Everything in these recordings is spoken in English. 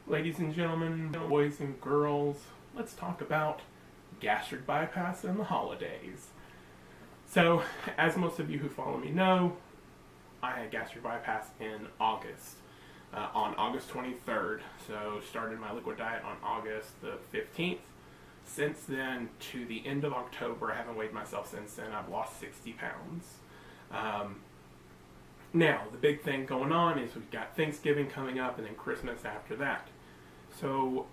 Ladies and gentlemen, boys and girls, let's talk about gastric bypass and the holidays. So, as most of you who follow me know, I had gastric bypass in August, on August 23rd. So, started my liquid diet on August the 15th. Since then, to the end of October, I haven't weighed myself since then. I've lost 60 pounds. Now, the big thing going on is we've got Thanksgiving coming up and then Christmas after that. So,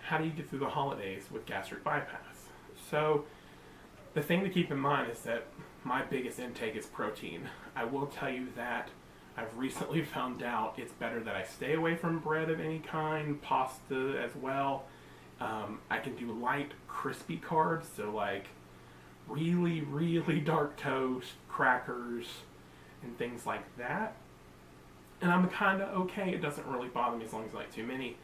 how do you get through the holidays with gastric bypass? So, the thing to keep in mind is that my biggest intake is protein. I will tell you that I've recently found out it's better that I stay away from bread of any kind, pasta as well. I can do light, crispy carbs, so like really, really dark toast, crackers, and things like that. And I'm kind of okay. It doesn't really bother me as long as I like too many.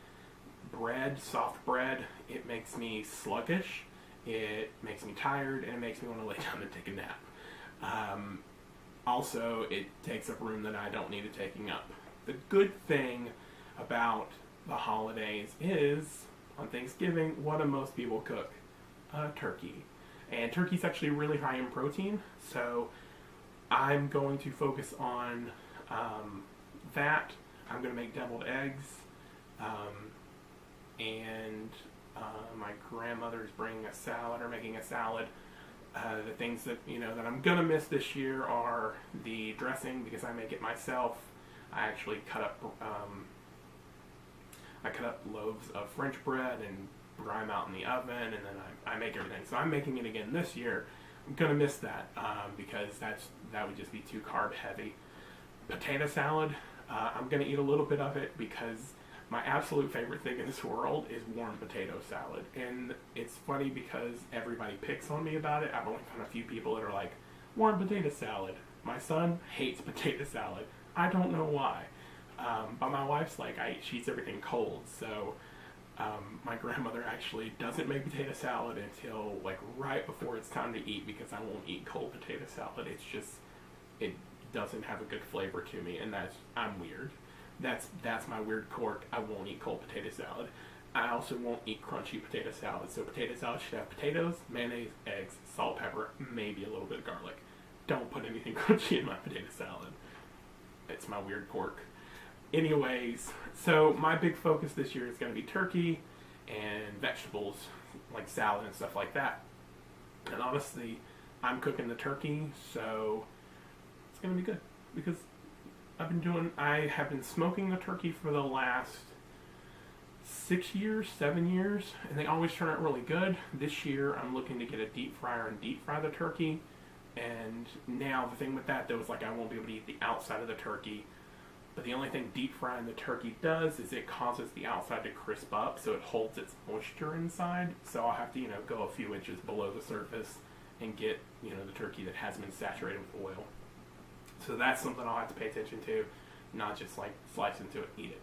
Bread, soft bread, it makes me sluggish, it makes me tired, and it makes me want to lay down and take a nap. Also, it takes up room that I don't need it taking up. The good thing about the holidays is, on Thanksgiving, what do most people cook? Turkey. And turkey's actually really high in protein, so I'm going to focus on that. I'm going to make deviled eggs, and my grandmother's bringing a salad or making a salad. The things that that I'm gonna miss this year are the dressing, because I make it myself. I actually cut up loaves of French bread and dry them out in the oven, and then I make everything. So I'm making it again this year. I'm gonna miss that because that would just be too carb heavy. Potato salad, I'm gonna eat a little bit of it because my absolute favorite thing in this world is warm potato salad. And it's funny because everybody picks on me about it. I've only found a few people that are like, warm potato salad. My son hates potato salad. I don't know why. But my wife's like, she eats everything cold. So my grandmother actually doesn't make potato salad until like right before it's time to eat, because I won't eat cold potato salad. It doesn't have a good flavor to me, and I'm weird. That's my weird quirk. I won't eat cold potato salad. I also won't eat crunchy potato salad. So potato salad should have potatoes, mayonnaise, eggs, salt, pepper, maybe a little bit of garlic. Don't put anything crunchy in my potato salad. It's my weird quirk. Anyways, so my big focus this year is going to be turkey and vegetables, like salad and stuff like that. And honestly, I'm cooking the turkey, so it's going to be good, because I have been smoking the turkey for the last 6 years, 7 years, and they always turn out really good. This year, I'm looking to get a deep fryer and deep fry the turkey. And now the thing with that, though, is like I won't be able to eat the outside of the turkey. But the only thing deep frying the turkey does is it causes the outside to crisp up, so it holds its moisture inside. So I'll have to, go a few inches below the surface and get, the turkey that hasn't been saturated with oil. So that's something I'll have to pay attention to, not just like slice into it and eat it.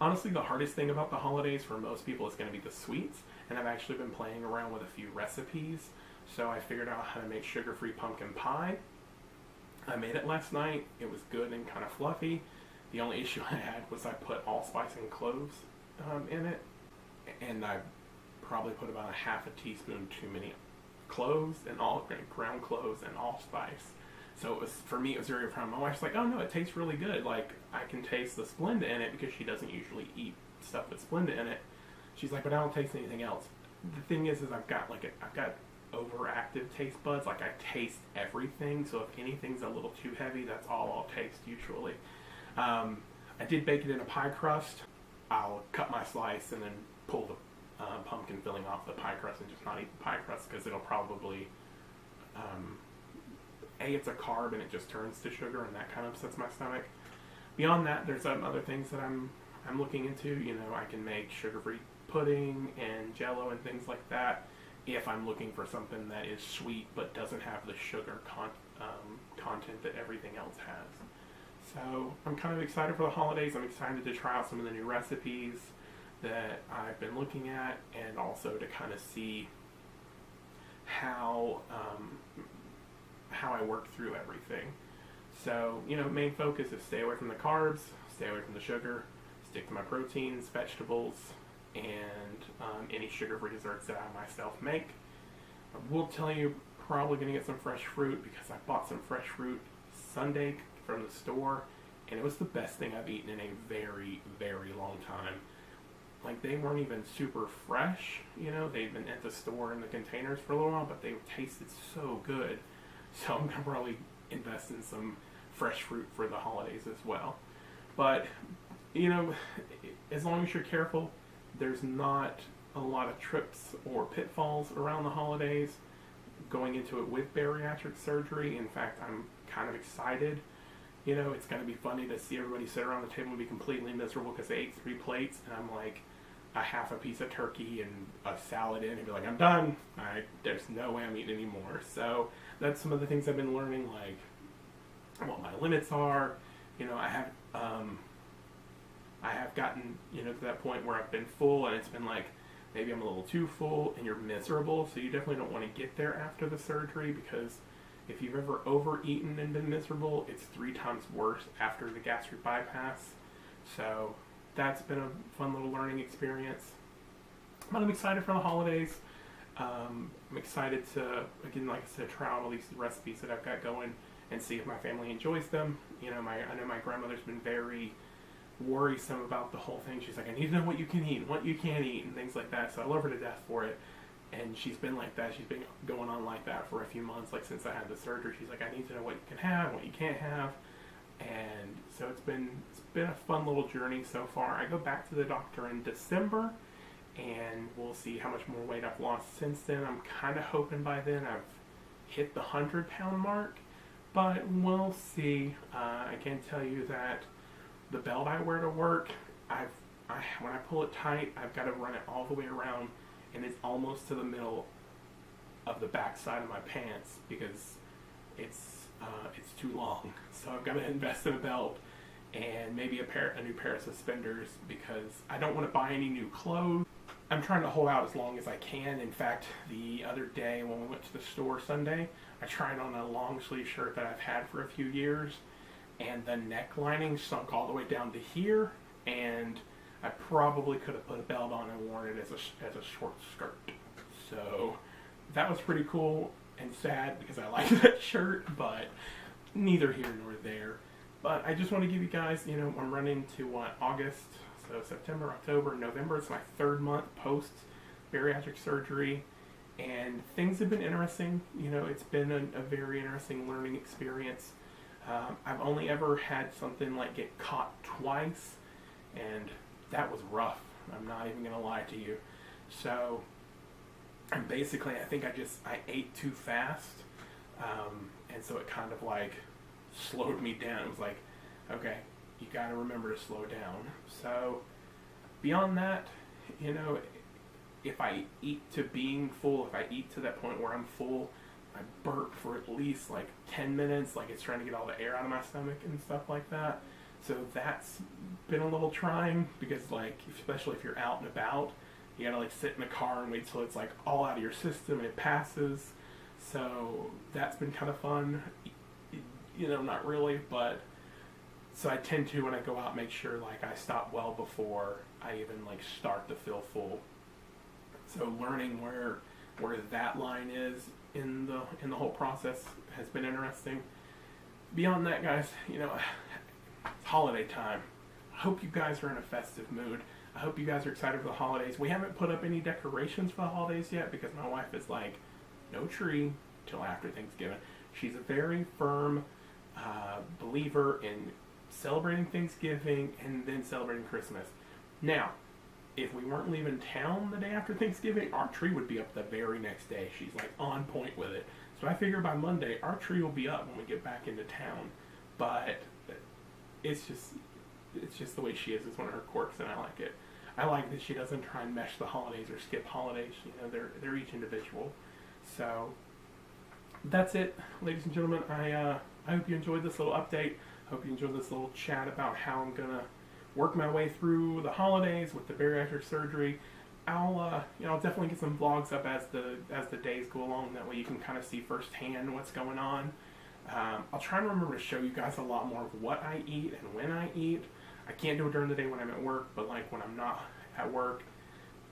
Honestly, the hardest thing about the holidays for most people is going to be the sweets, and I've actually been playing around with a few recipes. So I figured out how to make sugar-free pumpkin pie. I made it last night. It was good and kind of fluffy. The only issue I had was I put allspice and cloves in it, and I probably put about a half a teaspoon too many cloves and ground cloves and allspice. So for me, it was very proud. My wife's like, oh no, it tastes really good. Like, I can taste the Splenda in it, because she doesn't usually eat stuff with Splenda in it. She's like, but I don't taste anything else. The thing is I've got overactive taste buds. Like, I taste everything. So if anything's a little too heavy, that's all I'll taste usually. I did bake it in a pie crust. I'll cut my slice and then pull the pumpkin filling off the pie crust and just not eat the pie crust, because it'll probably it's a carb and it just turns to sugar, and that kind of upsets my stomach. Beyond that, there's other things that I'm looking into. I can make sugar-free pudding and jello and things like that if I'm looking for something that is sweet but doesn't have the sugar content that everything else has. So I'm kind of excited for the holidays. I'm excited to try out some of the new recipes that I've been looking at, and also to kind of see how I work through everything. So, main focus is stay away from the carbs, stay away from the sugar, stick to my proteins, vegetables, and any sugar-free desserts that I myself make. I will tell you, probably going to get some fresh fruit because I bought some fresh fruit Sunday from the store, and it was the best thing I've eaten in a very, very long time. Like, they weren't even super fresh, you know, they've been at the store in the containers for a little while, but they tasted so good. So I'm going to probably invest in some fresh fruit for the holidays as well. But, you know, as long as you're careful, there's not a lot of trips or pitfalls around the holidays going into it with bariatric surgery. In fact, I'm kind of excited. You know, it's going to be funny to see everybody sit around the table and be completely miserable because they ate 3 plates, and I'm like a half a piece of turkey and a salad in, and be like, I'm done. There's no way I'm eating anymore. So that's some of the things I've been learning, like what my limits are. You know, I have gotten, you know, to that point where I've been full, and it's been like, maybe I'm a little too full, and you're miserable, so you definitely don't want to get there after the surgery, because if you've ever overeaten and been miserable, it's 3 times worse after the gastric bypass. So that's been a fun little learning experience. But I'm excited for the holidays. I'm excited to, again, like I said, try out all these recipes that I've got going and see if my family enjoys them. You know, I know my grandmother's been very worrisome about the whole thing. She's like, I need to know what you can eat and what you can't eat and things like that. So I love her to death for it. And she's been like that. She's been going on like that for a few months, like since I had the surgery. She's like, I need to know what you can have, what you can't have. And so it's been a fun little journey so far. I go back to the doctor in December, and we'll see how much more weight I've lost since then. I'm kind of hoping by then I've hit the 100-pound mark, but we'll see. I can tell you that the belt I wear to work, when I pull it tight, I've got to run it all the way around, and it's almost to the middle of the back side of my pants because it's too long. So I've got to invest in a belt and maybe a new pair of suspenders because I don't want to buy any new clothes. I'm trying to hold out as long as I can. In fact, the other day when we went to the store Sunday, I tried on a long sleeve shirt that I've had for a few years, and the neck lining sunk all the way down to here, and I probably could have put a belt on and worn it as a short skirt. So that was pretty cool and sad because I like that shirt, but neither here nor there. But I just want to give you guys, you know, I'm running to August, so September, October, November. It's my 3rd month post bariatric surgery, and things have been interesting. You know, it's been a very interesting learning experience. I've only ever had something like get caught twice, and that was rough. I'm not even gonna lie to you. So, and basically, I think I ate too fast, and so it kind of like slowed me down. It was like, okay, you got to remember to slow down. So, beyond that, you know, if I eat to being full, if I eat to that point where I'm full, I burp for at least like 10 minutes, like it's trying to get all the air out of my stomach and stuff like that. So that's been a little trying because, like, especially if you're out and about, you gotta like sit in the car and wait till it's like all out of your system and it passes. So that's been kind of fun. You know, not really, but so I tend to, when I go out, make sure like I stop well before I even like start to feel full. So learning where that line is in the whole process has been interesting. Beyond that, guys, you know, it's holiday time. I hope you guys are in a festive mood. I hope you guys are excited for the holidays. We haven't put up any decorations for the holidays yet because my wife is like, no tree till after Thanksgiving. She's a very firm believer in celebrating Thanksgiving and then celebrating Christmas. Now, if we weren't leaving town the day after Thanksgiving, our tree would be up the very next day. She's like on point with it. So I figure by Monday, our tree will be up when we get back into town. But it's just the way she is. It's one of her quirks, and I like it. I like that she doesn't try and mesh the holidays or skip holidays. You know, they're each individual. So that's it, ladies and gentlemen. I hope you enjoyed this little update. I hope you enjoyed this little chat about how I'm gonna work my way through the holidays with the bariatric surgery. I'll definitely get some vlogs up as the days go along. That way you can kind of see firsthand what's going on. I'll try and remember to show you guys a lot more of what I eat and when I eat. I can't do it during the day when I'm at work, but like when I'm not at work,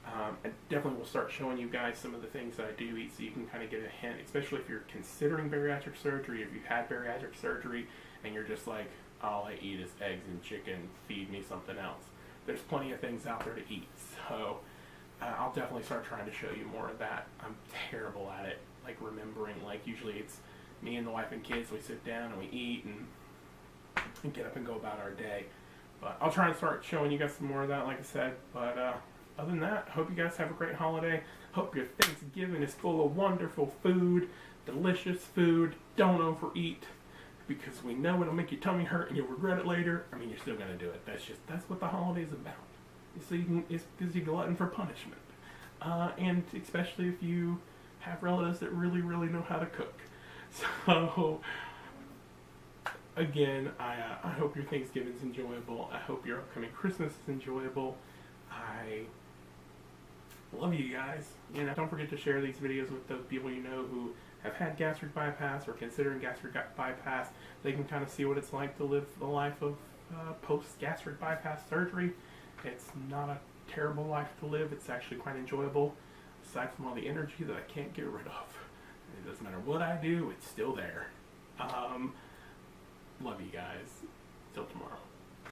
I definitely will start showing you guys some of the things that I do eat so you can kind of get a hint, especially if you're considering bariatric surgery, if you've had bariatric surgery and you're just like, all I eat is eggs and chicken, feed me something else. There's plenty of things out there to eat, so I'll definitely start trying to show you more of that. I'm terrible at it, like remembering, like usually it's me and the wife and kids, we sit down and we eat and get up and go about our day. But I'll try and start showing you guys some more of that, like I said. But other than that, hope you guys have a great holiday. Hope your Thanksgiving is full of wonderful food, delicious food. Don't overeat, because we know it'll make your tummy hurt and you'll regret it later. I mean, you're still gonna do it. That's what the holiday's about. So it's because you're glutton for punishment, and especially if you have relatives that really, really know how to cook. So again, I hope your Thanksgiving's enjoyable. I hope your upcoming Christmas is enjoyable. I love you guys. You know, don't forget to share these videos with those people you know who have had gastric bypass or considering gastric bypass. They can kind of see what it's like to live the life of post-gastric bypass surgery. It's not a terrible life to live. It's actually quite enjoyable, aside from all the energy that I can't get rid of. It doesn't matter what I do, it's still there. Love you guys. Till tomorrow.